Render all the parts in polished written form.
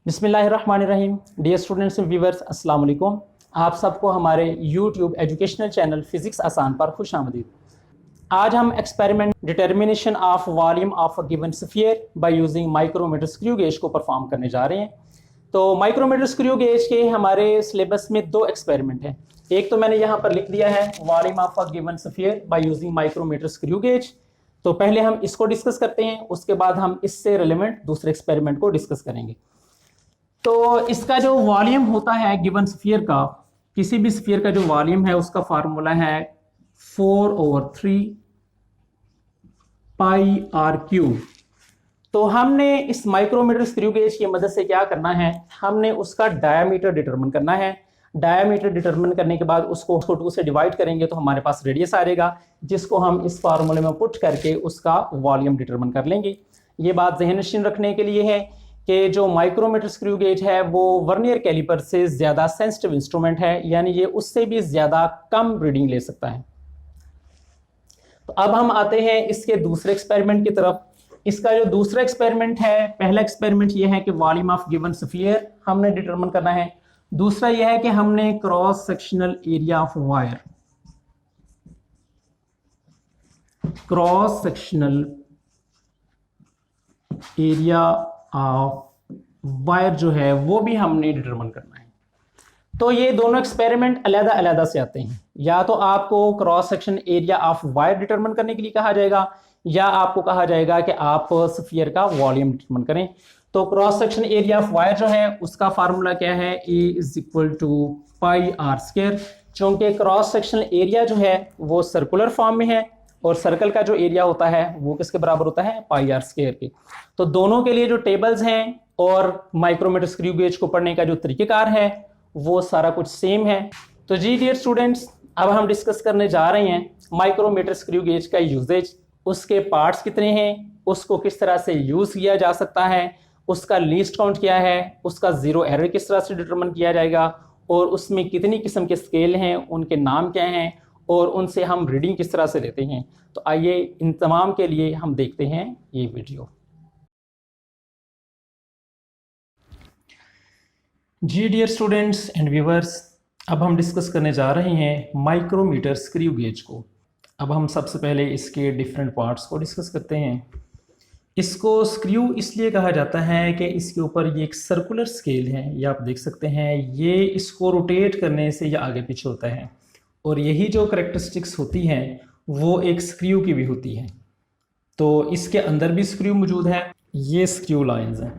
बिस्मिल्लाहिर्रहमानिर्रहीम। Dear students and viewers, अस्सलाम वालेकुम। आप सबको हमारे यूट्यूब एजुकेशनल चैनल फिजिक्स आसान पर खुश आमदीद। आज हम experiment determination of volume of a given sphere by using micrometer screw gauge को परफॉर्म करने जा रहे हैं। तो माइक्रोमीटर स्क्रू गेज के हमारे सिलेबस में दो एक्सपेरिमेंट हैं। एक तो मैंने यहाँ पर लिख दिया है volume of a given sphere by using micrometer screw gauge. तो पहले हम इसको डिस्कस करते हैं, उसके बाद हम इससे रिलेवेंट दूसरे एक्सपेरिमेंट को डिस्कस करेंगे। तो इसका जो वॉल्यूम होता है गिवन स्फीयर का, किसी भी स्फीयर का जो वॉल्यूम है उसका फार्मूला है 4/3 पाई आर क्यूब। तो हमने इस माइक्रोमीटर स्क्रू गेज की मदद से क्या करना है, हमने उसका डायामीटर डिटरमिन करना है। डायामीटर डिटरमिन करने के बाद उसको 2 से डिवाइड करेंगे तो हमारे पास रेडियस आ जाएगा, जिसको हम इस फार्मूले में पुट करके उसका वॉल्यूम डिटरमिन कर लेंगे। ये बात ज़हन नशीन रखने के लिए है कि जो माइक्रोमीटर स्क्रू गेज है वो वर्नियर कैलिपर से ज़्यादा सेंसिटिव इंस्ट्रूमेंट है, यानी ये उससे भी ज़्यादा कम रीडिंग ले सकता है। तो अब हम आते हैं इसके दूसरे एक्सपेरिमेंट की तरफ। इसका जो दूसरा एक्सपेरिमेंट है, पहला एक्सपेरिमेंट ये है कि वॉल्यूम ऑफ गिवन स्फीयर हमने डिटरमिन करना है। दूसरा यह है कि हमने cross sectional area of wire, cross sectional area of wire जो है वो भी हमने डिटरमिन करना है। तो ये दोनों एक्सपेरिमेंट अलग अलग से आते हैं। या तो आपको cross section area of wire determine करने के लिए कहा जाएगा, या आपको कहा जाएगा कि आप स्फीयर का वॉल्यूम डिटरमिन करें। तो cross section area of wire जो है उसका फार्मूला क्या है, A = पाई आर स्क्वायर। चूंकि क्रॉस सेक्शनल एरिया जो है वो सर्कुलर फॉर्म में है और सर्कल का जो एरिया होता है वो किसके बराबर होता है, पाई आर स्क्वायर के। तो दोनों के लिए जो टेबल्स हैं और माइक्रोमीटर स्क्रू गेज को पढ़ने का जो तरीकेकार है वो सारा कुछ सेम है। तो जी डियर स्टूडेंट्स, अब हम डिस्कस करने जा रहे हैं माइक्रोमीटर स्क्रू गेज का यूजेज, उसके पार्ट्स कितने हैं, उसको किस तरह से यूज किया जा सकता है, उसका लीस्ट काउंट क्या है, उसका जीरो एरर किस तरह से डिटरमिन किया जाएगा, और उसमें कितनी किस्म के स्केल हैं, उनके नाम क्या हैं, और उनसे हम रीडिंग किस तरह से लेते हैं। तो आइए इन तमाम के लिए हम देखते हैं ये वीडियो। जी डियर स्टूडेंट्स एंड व्यूअर्स, अब हम डिस्कस करने जा रहे हैं माइक्रोमीटर स्क्रू गेज को। अब हम सबसे पहले इसके डिफरेंट पार्ट्स को डिस्कस करते हैं। इसको स्क्रू इसलिए कहा जाता है कि इसके ऊपर ये एक सर्कुलर स्केल है, ये आप देख सकते हैं, ये इसको रोटेट करने से ये आगे पीछे होता है, और यही जो करैक्टरिस्टिक्स होती हैं वो एक स्क्रू की भी होती है। तो इसके अंदर भी स्क्रू मौजूद है, ये स्क्रू लाइंस हैं।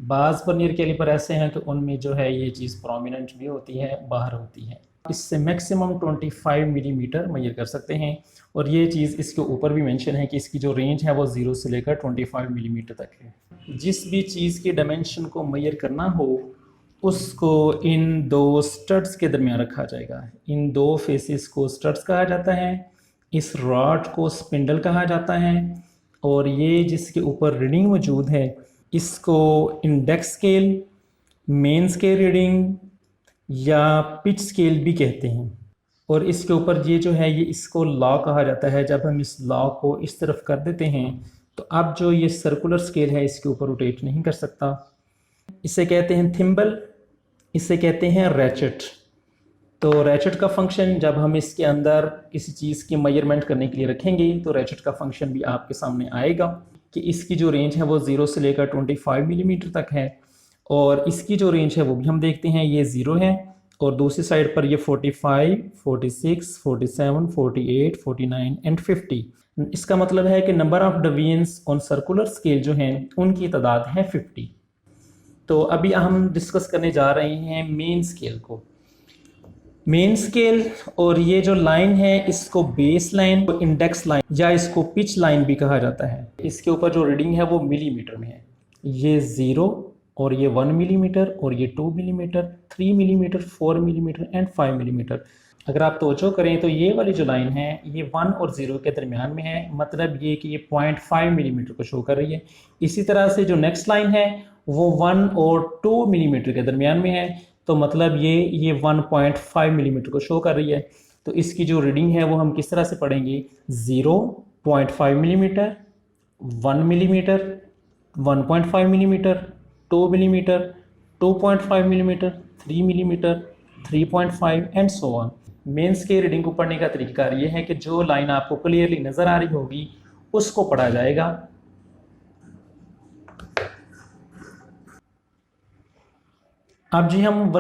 बाज़ वर्नियर कैलिपर ऐसे हैं कि उनमें जो है ये चीज़ प्रोमिनेंट भी होती है, बाहर होती है। इससे मैक्सिमम 25 मिलीमीटर मेजर कर सकते हैं, और ये चीज़ इसके ऊपर भी मेंशन है कि इसकी जो रेंज है वो 0 से लेकर 25 मिलीमीटर तक है। जिस भी चीज़ की डायमेंशन को मेजर करना हो उसको इन दो स्टड्स के दरमियान रखा जाएगा। इन दो फेसेस को स्टड्स कहा जाता है, इस रॉड को स्पिंडल कहा जाता है, और ये जिसके ऊपर रीडिंग मौजूद है इसको index scale, main scale reading या पिच स्केल भी कहते हैं। और इसके ऊपर ये जो है ये इसको लॉ कहा जाता है। जब हम इस लॉ को इस तरफ कर देते हैं तो अब जो ये सर्कुलर स्केल है इसके ऊपर रोटेट नहीं कर सकता। इसे कहते हैं थिम्बल, इसे कहते हैं रैचेट। तो रैचेट का फंक्शन जब हम इसके अंदर किसी चीज़ की मेजरमेंट करने के लिए रखेंगे तो रैचेट का फंक्शन भी आपके सामने आएगा कि इसकी जो रेंज है वो 0 से लेकर 25 मिलीमीटर तक है, और इसकी जो रेंज है वो भी हम देखते हैं, ये 0 है, और दूसरी साइड पर ये 45, 46, 47, 48, 49 एंड 50। इसका मतलब है कि number of divisions on circular scale जो हैं उनकी तादाद है 50। तो अभी हम डिस्कस करने जा रहे हैं मेन स्केल को। मेन स्केल और ये जो लाइन है इसको बेस लाइन, इंडेक्स लाइन या इसको पिच लाइन भी कहा जाता है। इसके ऊपर जो रीडिंग है वो मिलीमीटर में है। ये 0 और ये 1 मिलीमीटर, और ये 2 millimetre, 3 millimetre, 4 millimetre and 5 millimetre. अगर आप तवज्जो करें तो ये वाली जो लाइन है ये 1 और 0 के दरमियान में है, मतलब ये कि ये 0.5 मिलीमीटर को शो कर रही है। इसी तरह से जो नेक्स्ट लाइन है वो 1 और 2 मिलीमीटर के दरमियान में है, तो मतलब ये 1.5 मिलीमीटर को शो कर रही है। तो इसकी जो रीडिंग है वो हम किस तरह से पढ़ेंगे, 0.5 millimetre, 1 millimetre, 1.5 millimetre, 2 millimetre, 2.5 millimetre, 3 millimetre, 3.5 and so on. Mains के रीडिंग को पढ़ने का तरीकाकार ये है कि जो लाइन आपको क्लियरली नज़र आ रही होगी उसको पढ़ा जाएगा। अब जी हम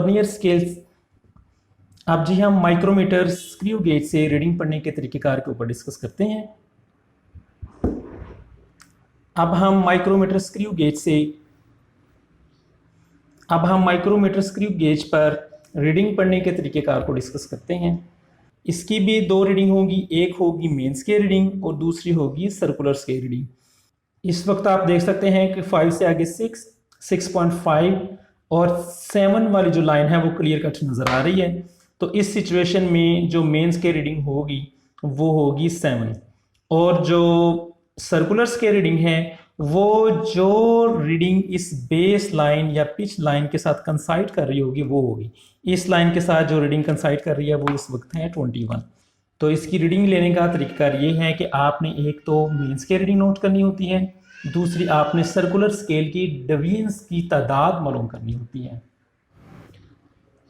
माइक्रोमीटर स्क्रू गेज से रीडिंग पढ़ने के तरीकेकार के ऊपर डिस्कस करते हैं। अब हम माइक्रोमीटर स्क्रू गेज पर रीडिंग पढ़ने के तरीकेकार को डिस्कस करते हैं। इसकी भी दो रीडिंग होगी, एक होगी मेन स्केल रीडिंग और दूसरी होगी सर्कुलर स्केल रीडिंग। इस वक्त आप देख सकते हैं कि 5 से आगे 6, 6.5 और 7 वाली जो लाइन है वो क्लियर कट नज़र आ रही है। तो इस सिचुएशन में जो मेन स्केल रीडिंग होगी वो होगी 7, और जो सर्कुलर स्केल रीडिंग है वो जो रीडिंग इस बेस लाइन या पिच लाइन के साथ कंसाइड कर रही होगी वो होगी। इस लाइन के साथ जो रीडिंग कंसाइड कर रही है वो इस वक्त है 21। तो इसकी रीडिंग लेने का तरीकाकार ये है कि आपने एक तो मेन स्केल रीडिंग नोट करनी होती है, दूसरी आपने सर्कुलर स्केल की डिवीजन्स की तादाद मालूम करनी होती है।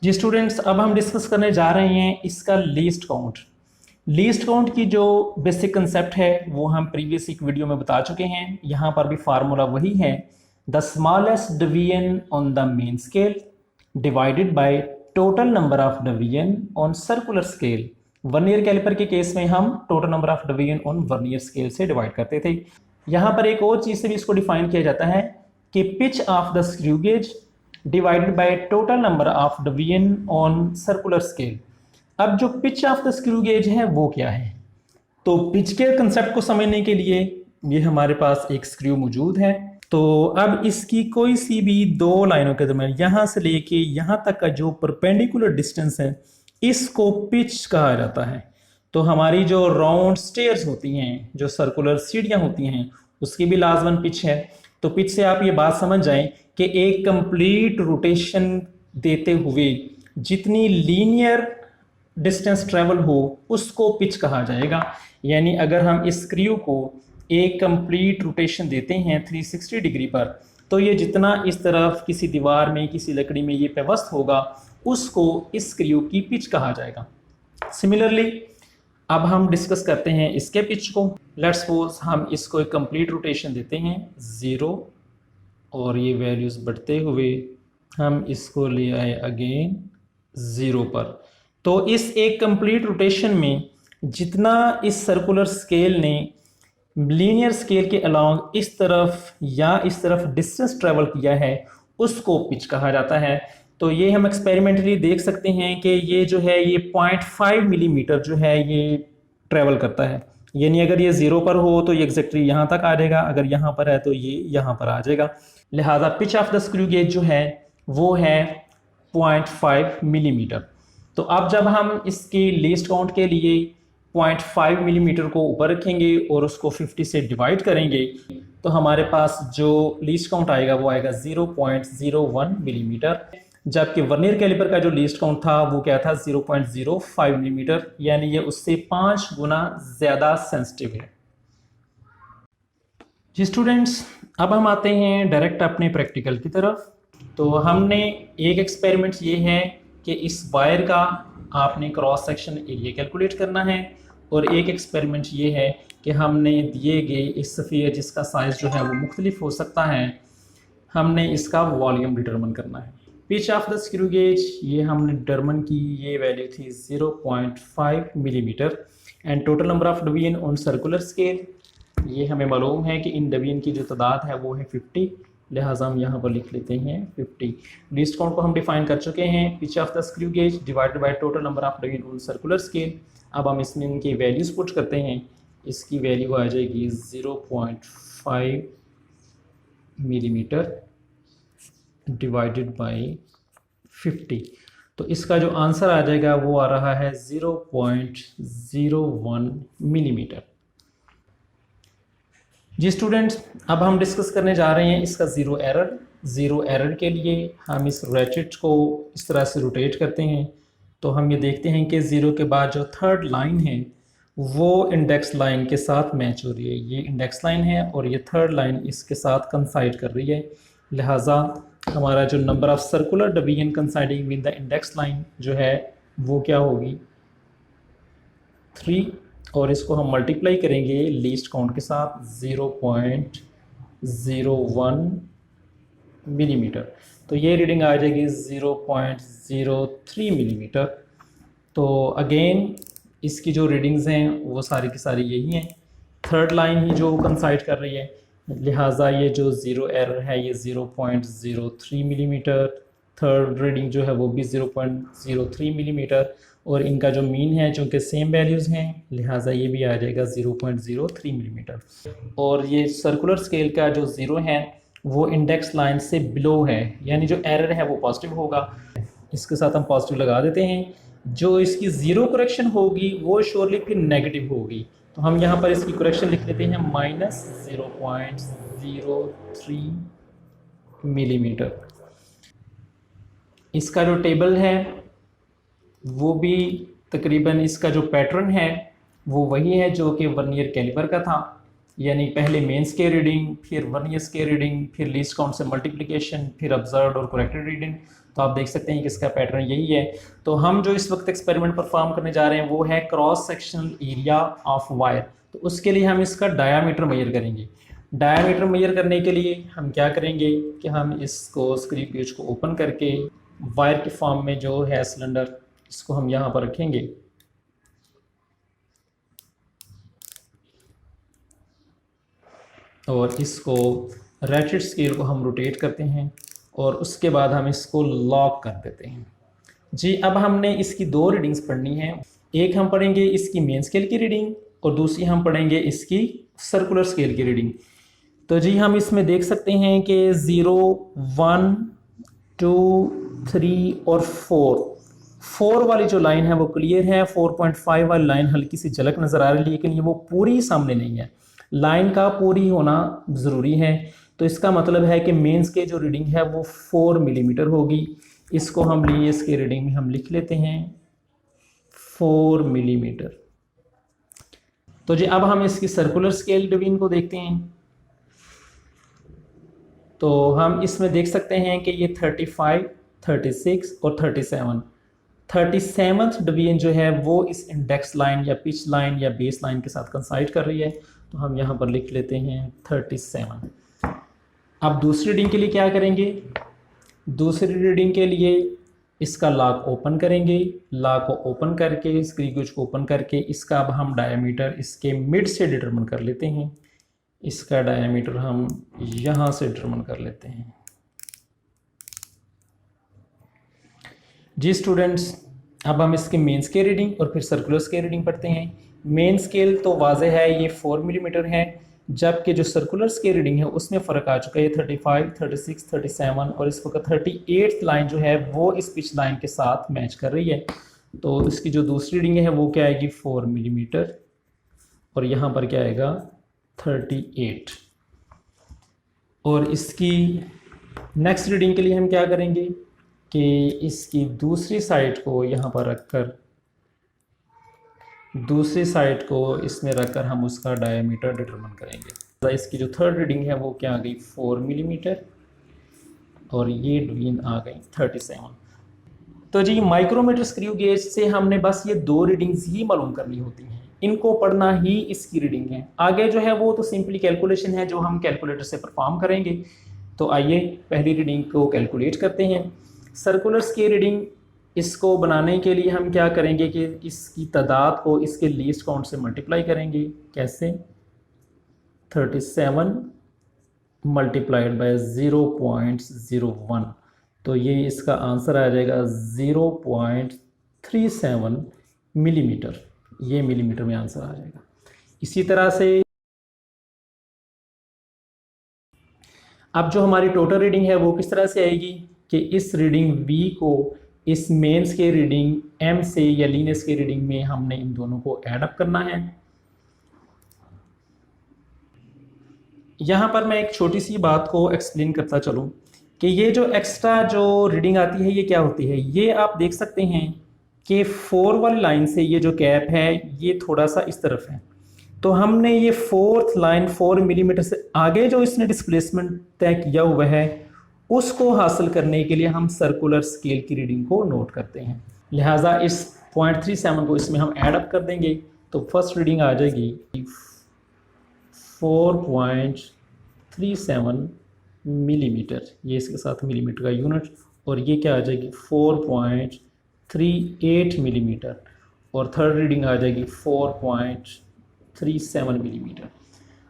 जी स्टूडेंट्स, अब हम डिस्कस करने जा रहे हैं इसका लीस्ट काउंट। लीस्ट काउंट की जो बेसिक कंसेप्ट है वो हम प्रीवियस एक वीडियो में बता चुके हैं। यहाँ पर भी फार्मूला वही है, the smallest division on the main scale divided by total number of division on circular scale. Vernier calliper के केस में हम total number of division on vernier scale से डिवाइड करते थे। यहाँ पर एक और चीज़ से भी इसको डिफाइन किया जाता है कि pitch of the screw gauge divided by total number of division on circular scale. अब जो pitch of the screw gauge है वो क्या है? तो पिच के कंसेप्ट को समझने के लिए ये हमारे पास एक स्क्रू मौजूद है। तो अब इसकी कोई सी भी दो लाइनों के दरमियान यहाँ से लेके यहाँ तक का जो परपेंडिकुलर डिस्टेंस है इसको पिच कहा जाता है। तो हमारी जो राउंड स्टेयर्स होती हैं, जो सर्कुलर सीढ़ियाँ होती हैं, उसकी भी लाजमन पिच है। तो पिच से आप ये बात समझ जाएं कि एक कंप्लीट रोटेशन देते हुए जितनी लीनियर डिस्टेंस ट्रेवल हो उसको पिच कहा जाएगा। यानी अगर हम इस स्क्रू को एक कंप्लीट रोटेशन देते हैं 360 डिग्री पर, तो ये जितना इस तरफ किसी दीवार में, किसी लकड़ी में ये पेवस्त होगा उसको इस स्क्रू की पिच कहा जाएगा। सिमिलरली अब हम डिस्कस करते हैं इसके पिच को। लेट्स सपोज हम इसको एक कंप्लीट रोटेशन देते हैं 0, और ये वैल्यूज़ बढ़ते हुए हम इसको ले आए अगेन 0 पर। तो इस एक कंप्लीट रोटेशन में जितना इस सर्कुलर स्केल ने लीनियर स्केल के अलोंग इस तरफ या इस तरफ डिस्टेंस ट्रेवल किया है उसको पिच कहा जाता है। तो ये हम एक्सपेरिमेंटली देख सकते हैं कि ये जो है ये 0.5 मिलीमीटर जो है ये ट्रेवल करता है। यानी अगर ये 0 पर हो तो ये एग्जैक्टली यहाँ तक आ जाएगा, अगर यहाँ पर है तो ये यहाँ पर आ जाएगा। लिहाजा pitch of the screw gauge जो है वो है 0.5 मिलीमीटर। तो अब जब हम इसकी लीस्ट काउंट के लिए 0.5 मिलीमीटर को ऊपर रखेंगे और उसको 50 से डिवाइड करेंगे तो हमारे पास जो लीस्ट काउंट आएगा वो आएगा 0.01 मिलीमीटर। जबकि वर्नियर कैलिपर का जो लीस्ट काउंट था वो क्या था 0.05 मिलीमीटर, यानी ये उससे 5 गुना ज़्यादा सेंसिटिव है। जी स्टूडेंट्स, अब हम आते हैं डायरेक्ट अपने प्रैक्टिकल की तरफ। तो हमने एक एक्सपेरिमेंट ये है कि इस वायर का आपने क्रॉस सेक्शन एरिया कैलकुलेट करना है, और एक एक्सपेरिमेंट ये है कि हमने दिए गए इस स्फीयर जिसका साइज़ जो है वो मुख्तलिफ हो सकता है, हमने इसका वॉल्यूम डिटरमिन करना है। Pitch of the screw gauge ये हमने डिटरमिन की, ये वैल्यू थी 0.5 millimetre. And total number of division on circular scale, ये हमें मालूम है कि इन डिवीजन की जो तादाद है वो है 50, लिहाजा हम यहाँ पर लिख लेते हैं 50। लीस्ट काउंट को हम डिफाइन कर चुके हैं, pitch of the screw gauge divided by total number of division on circular scale. अब हम इसमें इनकी वैल्यूज पुट करते हैं। इसकी वैल्यू आ जाएगी 0.5 मिलीमीटर डिवाइडेड बाय 50। तो इसका जो आंसर आ जाएगा वो आ रहा है 0.01 मिलीमीटर। जी स्टूडेंट्स, अब हम डिस्कस करने जा रहे हैं इसका ज़ीरो एरर। ज़ीरो एरर के लिए हम इस रैचेट को इस तरह से रोटेट करते हैं तो हम ये देखते हैं कि ज़ीरो के बाद जो थर्ड लाइन है वो इंडेक्स लाइन के साथ मैच हो रही है। ये इंडेक्स लाइन है और ये थर्ड लाइन इसके साथ कंसाइड कर रही है। लिहाजा हमारा जो number of circular division coinciding with the index line जो है वो क्या होगी 3, और इसको हम मल्टीप्लाई करेंगे लीस्ट काउंट के साथ 0.01 मिलीमीटर, तो ये रीडिंग आ जाएगी 0.03 मिलीमीटर। तो अगेन इसकी जो रीडिंग्स हैं वो सारी की सारी यही हैं, थर्ड लाइन ही जो कंसाइड कर रही है, लिहाजा ये जो ज़ीरो एरर है ये 0.03 मिलीमीटर, थर्ड रीडिंग जो है वो भी 0.03 मिलीमीटर, और इनका जो मीन है चूँकि सेम वैल्यूज़ हैं लिहाजा ये भी आ जाएगा 0.03 मिलीमीटर। और ये सर्कुलर स्केल का जो ज़ीरो है वो इंडेक्स लाइन से बिलो है, यानी जो एरर है वो पॉजिटिव होगा, इसके साथ हम पॉजिटिव लगा देते हैं। जो इसकी ज़ीरो करेक्शन होगी वो श्योरली फिर नेगेटिव होगी, तो हम यहाँ पर इसकी करेक्शन लिख लेते हैं -0.03 मिलीमीटर। इसका जो टेबल है वो भी तकरीबन इसका जो पैटर्न है वो वही है जो कि वर्नियर कैलिपर का था, यानी पहले मेन स्केल रीडिंग, फिर वर्नियर स्केल रीडिंग, फिर लीस्ट काउंट से मल्टीप्लिकेशन, फिर ऑब्जर्व्ड और करेक्टेड रीडिंग। तो आप देख सकते हैं कि इसका पैटर्न यही है। तो हम जो इस वक्त एक्सपेरिमेंट परफॉर्म करने जा रहे हैं वो है cross sectional area of wire. तो उसके लिए हम इसका डायामीटर मेजर करेंगे। डायामीटर मेजर करने के लिए हम क्या करेंगे कि हम इसको स्क्रू गेज को ओपन करके वायर के फॉर्म में जो है सिलेंडर, इसको हम यहाँ पर रखेंगे और इसको रैचेट स्केल को हम रोटेट करते हैं और उसके बाद हम इसको लॉक कर देते हैं। जी, अब हमने इसकी दो रीडिंग्स पढ़नी है, एक हम पढ़ेंगे इसकी मेन स्केल की रीडिंग और दूसरी हम पढ़ेंगे इसकी सर्कुलर स्केल की रीडिंग। तो जी हम इसमें देख सकते हैं कि 0, 1, 2, 3 और 4 वाली जो लाइन है वो क्लियर है, 4.5 वाली लाइन हल्की सी झलक नज़र आ रही है लेकिन ये वो पूरी सामने नहीं है। लाइन का पूरी होना ज़रूरी है, तो इसका मतलब है कि मेंस के जो रीडिंग है वो 4 मिलीमीटर होगी। इसको हम लिए इसके रीडिंग में हम लिख लेते हैं 4 मिलीमीटर। तो जी अब हम इसकी सर्कुलर स्केल डिवीजन को देखते हैं। तो हम इसमें देख सकते हैं कि ये 35, 36 और 37th डिवीजन जो है वो इस इंडेक्स लाइन या पिच लाइन या बेस लाइन के साथ कंसाइड कर रही है, तो हम यहाँ पर लिख लेते हैं 37। अब दूसरी रीडिंग के लिए क्या करेंगे, दूसरी रीडिंग के लिए इसका लॉक ओपन करेंगे, लॉक को ओपन करके स्क्रू गेज को ओपन करके इसका अब हम डायमीटर इसके मिड से डिटरमिन कर लेते हैं। इसका डायमीटर हम यहाँ से डिटरमिन कर लेते हैं। जी स्टूडेंट्स, अब हम इसके मेन स्केल रीडिंग और फिर सर्कुलर स्केल रीडिंग पढ़ते हैं। मेन स्केल तो वाज़े है ये 4 मिलीमीटर है, जबकि जो सर्कुलर स्केल रीडिंग है उसमें फ़र्क आ चुका है। 35, 36, 37 और इस वक्त 38th लाइन जो है वो इस पिच लाइन के साथ मैच कर रही है। तो इसकी जो दूसरी रीडिंग है वो क्या आएगी 4 मिलीमीटर और यहाँ पर क्या आएगा 38। और इसकी नेक्स्ट रीडिंग के लिए हम क्या करेंगे कि इसकी दूसरी साइड को यहाँ पर रखकर, दूसरी साइड को इसमें रखकर हम उसका डायमीटर डिटरमिन करेंगे। इसकी जो थर्ड रीडिंग है वो क्या आ गई 4 मिलीमीटर और ये डिवीजन आ गई 37। तो जी माइक्रोमीटर स्क्रू गेज से हमने बस ये दो रीडिंग्स ही मालूम करनी होती हैं, इनको पढ़ना ही इसकी रीडिंग है। आगे जो है वो तो सिंपली कैलकुलेशन है जो हम कैलकुलेटर से परफॉर्म करेंगे। तो आइए पहली रीडिंग को कैलकुलेट करते हैं। सर्कुलर स्केल रीडिंग इसको बनाने के लिए हम क्या करेंगे कि इसकी तादाद को इसके लीस्ट काउंट से मल्टीप्लाई करेंगे। कैसे, 37 मल्टीप्लाइड बाय 0.01, तो ये इसका आंसर आ जाएगा 0.37 मिलीमीटर। ये मिलीमीटर में आंसर आ जाएगा। इसी तरह से अब जो हमारी टोटल रीडिंग है वो किस तरह से आएगी कि इस रीडिंग V को इस मेंस के रीडिंग M से या लीनियस के रीडिंग में हमने इन दोनों को ऐड अप करना है। यहाँ पर मैं एक छोटी सी बात को एक्सप्लेन करता चलूँ कि ये जो एक्स्ट्रा जो रीडिंग आती है ये क्या होती है। ये आप देख सकते हैं कि 4 वाली लाइन से ये जो कैप है ये थोड़ा सा इस तरफ है, तो हमने ये 4th लाइन 4 मिलीमीटर से आगे जो इसने डिस्प्लेसमेंट तय किया हुआ है उसको हासिल करने के लिए हम सर्कुलर स्केल की रीडिंग को नोट करते हैं। लिहाजा इस 0.37 को इसमें हम ऐड अप कर देंगे तो फर्स्ट रीडिंग आ जाएगी 4.37 मिलीमीटर, ये इसके साथ मिलीमीटर का यूनिट, और ये क्या आ जाएगी 4.38 मिलीमीटर, और थर्ड रीडिंग आ जाएगी 4.37 मिलीमीटर।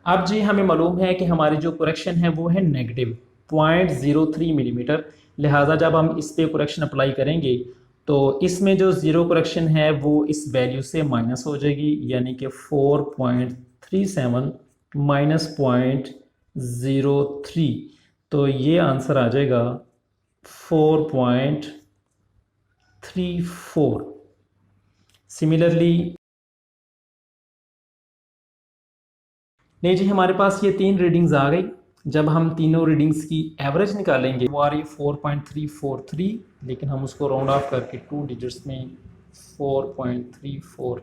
अब जी हमें मालूम है कि हमारी जो करेक्शन है वो है नेगेटिव 0.03 मिलीमीटर, लिहाजा जब हम इस पे करेक्शन अप्लाई करेंगे तो इसमें जो ज़ीरो करेक्शन है वो इस वैल्यू से माइनस हो जाएगी, यानी कि 4.37 माइनस 0.03, तो ये आंसर आ जाएगा 4.34। सिमिलरली नहीं जी, हमारे पास ये तीन रीडिंग्स आ गई। जब हम तीनों रीडिंग्स की एवरेज निकालेंगे वो आ रही 4.343, लेकिन हम उसको राउंड ऑफ करके 2 डिजिट्स में 4.34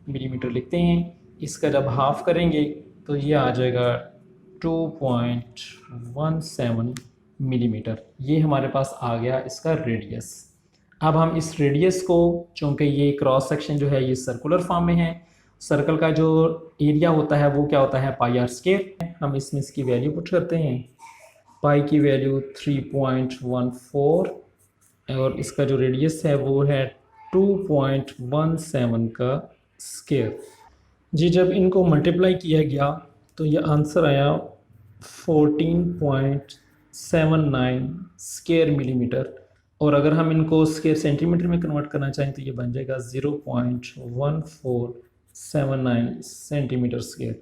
मिलीमीटर लिखते हैं। इसका जब हाफ करेंगे तो ये आ जाएगा 2.17 मिलीमीटर। ये हमारे पास आ गया इसका रेडियस। अब हम इस रेडियस को, चूँकि ये क्रॉस सेक्शन जो है ये सर्कुलर फॉर्म में है, सर्कल का जो एरिया होता है वो क्या होता है पाई आर स्क्वायर, हम इसमें इसकी वैल्यू पुट करते हैं। पाई की वैल्यू 3.14 और इसका जो रेडियस है वो है 2.17 का स्क्वायर। जी जब इनको मल्टीप्लाई किया गया तो ये आंसर आया 14.79 स्क्वायर मिलीमीटर, और अगर हम इनको स्क्वायर सेंटीमीटर में कन्वर्ट करना चाहें तो ये बन जाएगा 0.1479 सेंटीमीटर स्क्वायर।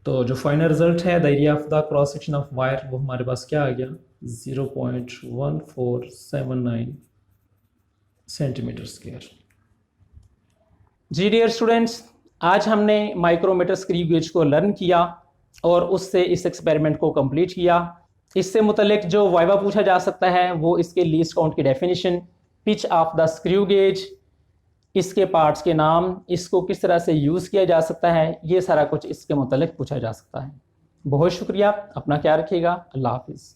तो जो फाइनल रिजल्ट है the area of the cross section of wire वो हमारे पास क्या आ गया 0.1479 सेंटीमीटर स्क्वायर। जी डियर स्टूडेंट्स, आज हमने माइक्रोमीटर स्क्रू गेज को लर्न किया और उससे इस एक्सपेरिमेंट को कंप्लीट किया। इससे मुतल्लिक जो वाइवा पूछा जा सकता है वो इसके लीस्ट काउंट की definition, pitch of the screw gauge, इसके पार्ट्स के नाम, इसको किस तरह से यूज़ किया जा सकता है, ये सारा कुछ इसके मुतल्लिक पूछा जा सकता है। बहुत शुक्रिया, अपना ख्याल रखिएगा, अल्लाह हाफिज़।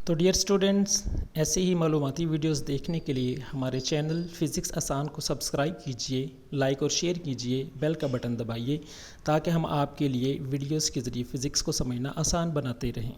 तो डियर स्टूडेंट्स, ऐसे ही मालूमाती वीडियोस देखने के लिए हमारे चैनल फ़िज़िक्स आसान को सब्सक्राइब कीजिए, लाइक और शेयर कीजिए, बेल का बटन दबाइए ताकि हम आपके लिए वीडियोस के ज़रिए फ़िज़िक्स को समझना आसान बनाते रहें।